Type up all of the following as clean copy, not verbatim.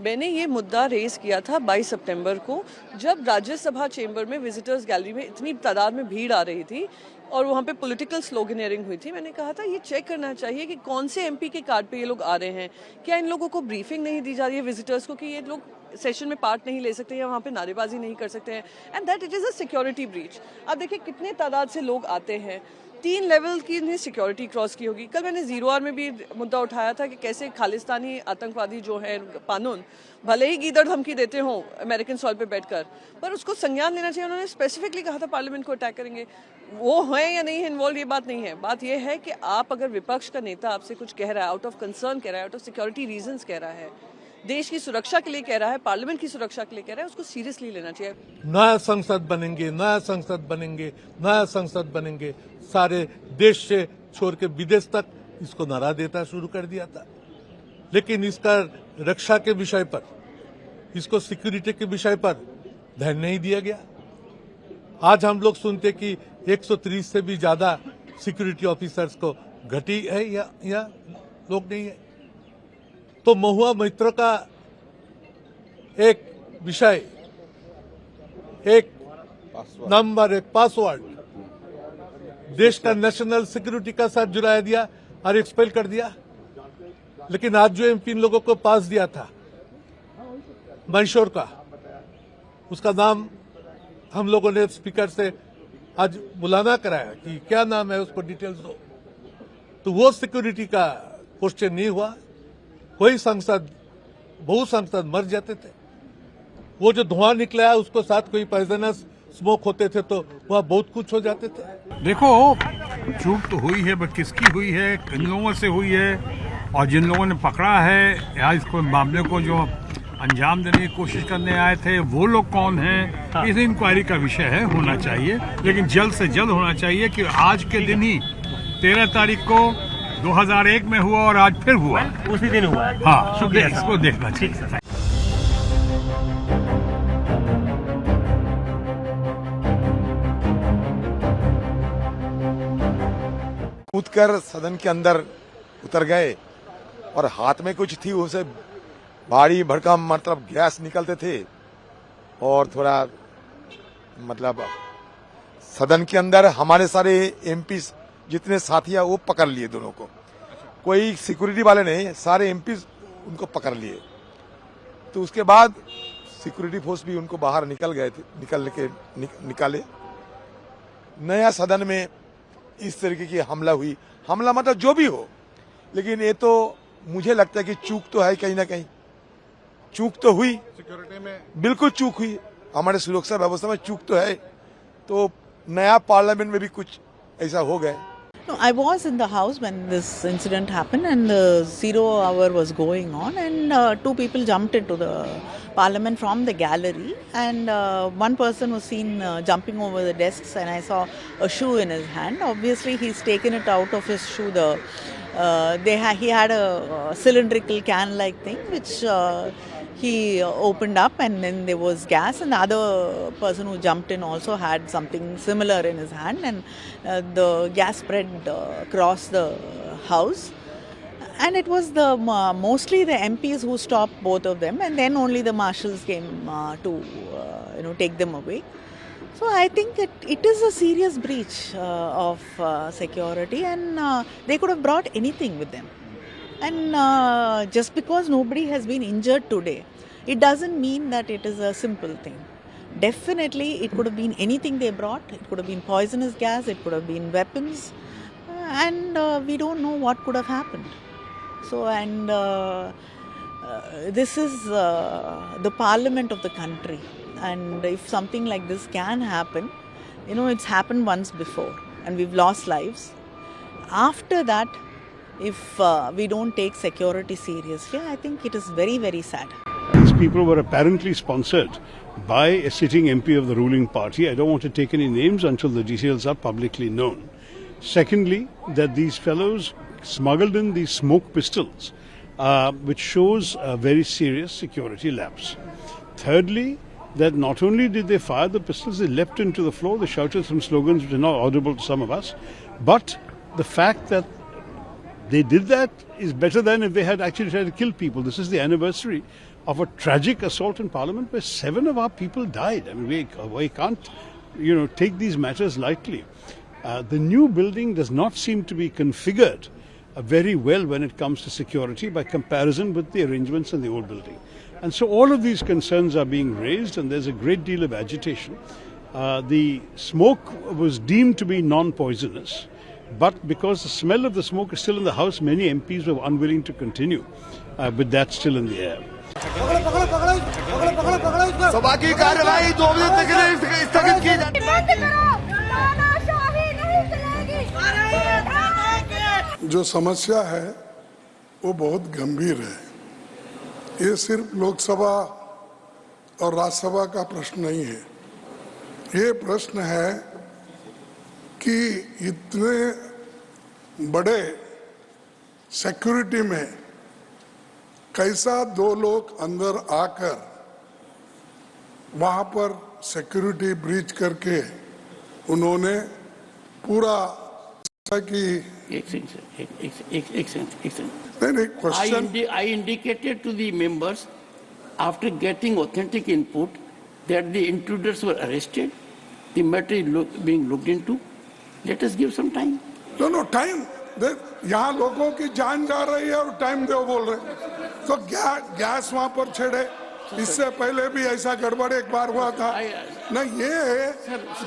मैंने ये मुद्दा रेज किया था 22 सितंबर को, जब राज्यसभा चेंबर में विजिटर्स गैलरी में इतनी तादाद में भीड़ आ रही थी और वहाँ पे पॉलिटिकल स्लोगनेयरिंग हुई थी। मैंने कहा था ये चेक करना चाहिए कि कौन से एमपी के कार्ड पे ये लोग आ रहे हैं। क्या इन लोगों को ब्रीफिंग नहीं दी जा रही है विजिटर्स को कि ये लोग सेशन में पार्ट नहीं ले सकते या वहाँ पे नारेबाजी नहीं कर सकते हैं, and that it is a security breach. अब देखिए कितने तादाद से लोग आते हैं, 3 लेवल की इन्हें सिक्योरिटी क्रॉस की होगी। कल मैंने 0R में भी मुद्दा उठाया था कि कैसे खालिस्तानी आतंकवादी जो है कानून भले ही गीदड़ धमकी देते हों अमेरिकन सॉइल पे बैठकर, पर उसको संज्ञान लेना चाहिए। उन्होंने स्पेसिफिकली कहा था पार्लियामेंट को अटैक करेंगे। वो हैं या नहीं है इन्वॉल्व, ये बात नहीं है। बात ये है कि आप अगर विपक्ष का नेता आपसे कुछ कह रहा है, आउट ऑफ कंसर्न कह रहा है, आउट ऑफ सिक्योरिटी रीजंस कह रहा है, देश की सुरक्षा के लिए कह रहा है, पार्लियामेंट की सुरक्षा के लिए कह रहा है, उसको सीरियसली लेना चाहिए। नया संसद बनेंगे, नया संसद बनेंगे, नया संसद बनेंगे, सारे देश से छोड़ के विदेश तक इसको नारा देना शुरू कर दिया था। लेकिन इसका रक्षा के विषय पर, इसको सिक्योरिटी के विषय पर ध्यान नहीं दिया गया। आज हम लोग सुनते कि 130 से भी ज्यादा सिक्योरिटी ऑफिसर्स को घटी है या लोग नहीं है। तो महुआ मैत्र का एक विषय, एक नंबर, एक पासवर्ड देश का नेशनल सिक्योरिटी का साथ जुड़ा दिया और एक्सपेल कर दिया। लेकिन आज जो एमपी इन लोगों को पास दिया था मैसूर का, उसका नाम हम लोगों ने स्पीकर से आज बुलाना कराया कि क्या नाम है, उसको डिटेल्स दो। तो वो सिक्योरिटी का क्वेश्चन नहीं हुआ। कोई सांसद, बहु सांसद मर जाते थे। वो जो धुआं निकला है उसको साथ कोई पॉइजनस स्मोक होते थे तो वहाँ बहुत कुछ हो जाते थे। देखो, चूक तो हुई है, बट किसकी हुई है, किन लोगों से हुई है, और जिन लोगों ने पकड़ा है या इसको मामले को जो अंजाम देने की कोशिश करने आए थे वो लोग कौन हैं, इस इंक्वायरी का विषय है, होना चाहिए। लेकिन जल्द से जल्द होना चाहिए कि आज के दिन ही 13 तारीख को 2001 में हुआ और आज फिर हुआ, उसी दिन हुआ। हाँ, शुक्रिया, इसको देखना चाहिए। कूदकर सदन के अंदर उतर गए और हाथ में कुछ थी, उसे भारी भड़कम मतलब गैस निकलते थे और थोड़ा मतलब सदन के अंदर हमारे सारे एमपी जितने साथी है वो पकड़ लिए दोनों को। कोई सिक्योरिटी वाले नहीं, सारे एमपी उनको पकड़ लिए। तो उसके बाद सिक्योरिटी फोर्स भी उनको बाहर निकल गए थे, निकाले। नया सदन में इस तरीके की हमला हुई, हमला मतलब जो भी हो, लेकिन ये तो मुझे लगता है कि चूक तो है, कहीं ना कहीं चूक तो हुई, सिक्योरिटी में बिल्कुल चूक हुई, हमारे सुरक्षा व्यवस्था में चूक तो है। तो नया पार्लियामेंट में भी कुछ ऐसा हो गया। No, I was in the house when this incident happened, and the 0 hour was going on, and 2 people jumped into the parliament from the gallery, and one person was seen jumping over the desks, and I saw a shoe in his hand. Obviously, he's taken it out of his shoe. He had a cylindrical can-like thing which he opened up, and then there was gas, and the other person who jumped in also had something similar in his hand, and the gas spread across the house. And it was mostly the MPs who stopped both of them, and then only the marshals came to take them away. So I think it is a serious breach of security, and they could have brought anything with them. And just because nobody has been injured today, it doesn't mean that it is a simple thing. Definitely, it could have been anything they brought. It could have been poisonous gas, it could have been weapons, and we don't know what could have happened. So, and this is the parliament of the country, and if something like this can happen, it's happened once before, and we've lost lives. After that, if we don't take security seriously, I think it is very, very sad. These people were apparently sponsored by a sitting MP of the ruling party. I don't want to take any names until the details are publicly known. Secondly, that these fellows smuggled in these smoke pistols, which shows a very serious security lapse. Thirdly, that not only did they fire the pistols, they leapt into the floor, they shouted some slogans which are not audible to some of us, but the fact that they did that is better than if they had actually tried to kill people. This is the anniversary of a tragic assault in Parliament where 7 of our people died. I mean, we can't, take these matters lightly. The new building does not seem to be configured very well when it comes to security by comparison with the arrangements in the old building. And so all of these concerns are being raised and there's a great deal of agitation. The smoke was deemed to be non-poisonous, but because the smell of the smoke is still in the house, many MPs were unwilling to continue with that still in the air. सभा की कार्यवाही 2 बजे तक के लिए स्थगित की जाती है। जो समस्या है वो बहुत गंभीर है। ये सिर्फ लोकसभा और राज्यसभा का प्रश्न नहीं है। ये प्रश्न है कि इतने बड़े सिक्योरिटी में कैसा 2 लोग अंदर आकर वहां पर सिक्योरिटी ब्रीच करके उन्होंने पूरा की एक सेकंड नहीं question I indicated to the members after getting authentic input that the intruders were arrested, the matter is being looked into. Let us give some time. No time. यहाँ लोगों की जान जा रही है और टाइम दो बोल रहे हैं। तो गैस वहाँ पर छेड़े, इससे पहले भी ऐसा गड़बड़ एक बार हुआ था ना। ये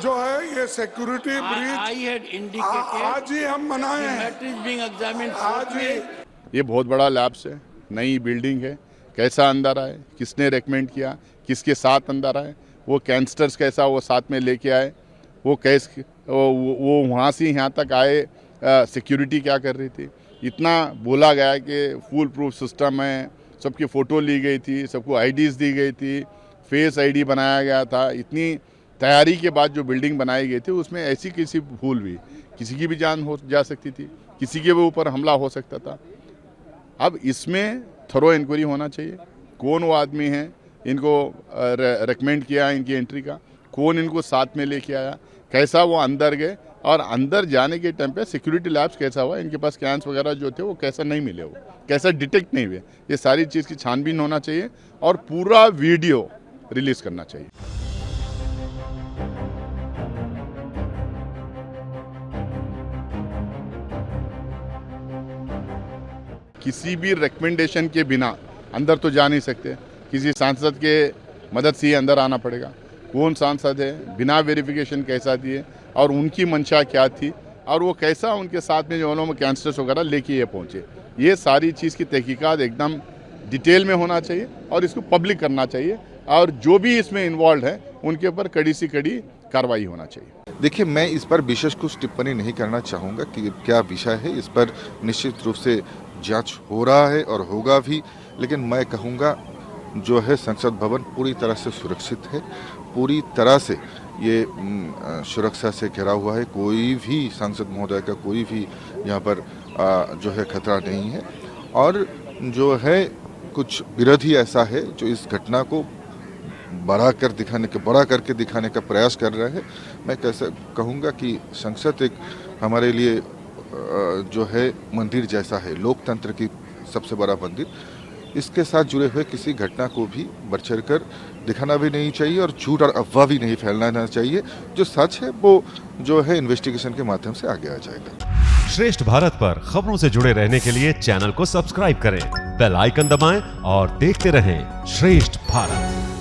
जो है ये सिक्योरिटी ब्रीच आज ही हम मनाए हैं। आज ही ये बहुत बड़ा लैब्स है, नई बिल्डिंग है, कैसा अंदर आए, किसने रेकमेंड किया, किसके साथ अंदर आए, वो कैंस्टर्स कैसा वो साथ में लेके आए, वो कैसे वो वहाँ से यहाँ तक आए, सिक्योरिटी क्या कर रही थी। इतना बोला गया कि फुल प्रूफ सिस्टम है, सबकी फ़ोटो ली गई थी, सबको आईडीज़ दी गई थी, फेस आईडी बनाया गया था। इतनी तैयारी के बाद जो बिल्डिंग बनाई गई थी उसमें ऐसी किसी भूल भी किसी की भी जान हो जा सकती थी, किसी के भी ऊपर हमला हो सकता था। अब इसमें थरो इंक्वायरी होना चाहिए, कौन वो आदमी हैं, इनको रेकमेंड किया इनकी एंट्री का, कौन इनको साथ में लेके आया, कैसा वो अंदर गए और अंदर जाने के टाइम पे सिक्योरिटी लैब्स कैसा हुआ, इनके पास कैंस वगैरह जो थे वो कैसा नहीं मिले, वो कैसा डिटेक्ट नहीं हुए। ये सारी चीज़ की छानबीन होना चाहिए और पूरा वीडियो रिलीज करना चाहिए। किसी भी रिकमेंडेशन के बिना अंदर तो जा नहीं सकते, किसी सांसद के मदद से ही अंदर आना पड़ेगा। कौन सांसद है, बिना वेरिफिकेशन कैसा दिए और उनकी मंशा क्या थी और वो कैसा उनके साथ में जो उन्होंने कैंसर्स वगैरह लेके ये पहुँचे, ये सारी चीज़ की तहकीकात एकदम डिटेल में होना चाहिए और इसको पब्लिक करना चाहिए और जो भी इसमें इन्वॉल्व है उनके ऊपर कड़ी से कड़ी कार्रवाई होना चाहिए। देखिए, मैं इस पर विशेष कुछ टिप्पणी नहीं करना चाहूँगा कि क्या विषय है, इस पर निश्चित रूप से जांच हो रहा है और होगा भी, लेकिन मैं कहूँगा जो है संसद भवन पूरी तरह से सुरक्षित है, पूरी तरह से ये सुरक्षा से घिरा हुआ है। कोई भी सांसद महोदय का कोई भी यहाँ पर जो है खतरा नहीं है और जो है कुछ विरोधी ऐसा है जो इस घटना को बड़ा करके दिखाने का प्रयास कर रहे हैं। मैं कैसे कहूँगा कि संसद एक हमारे लिए जो है मंदिर जैसा है, लोकतंत्र की सबसे बड़ा मंदिर। इसके साथ जुड़े हुए किसी घटना को भी बढ़ चढ़ कर दिखाना भी नहीं चाहिए और झूठ और अफवाह भी नहीं फैलाना चाहिए। जो सच है वो जो है इन्वेस्टिगेशन के माध्यम से आगे आ जाएगा। श्रेष्ठ भारत पर खबरों से जुड़े रहने के लिए चैनल को सब्सक्राइब करें, बेल आइकन दबाएं और देखते रहें श्रेष्ठ भारत।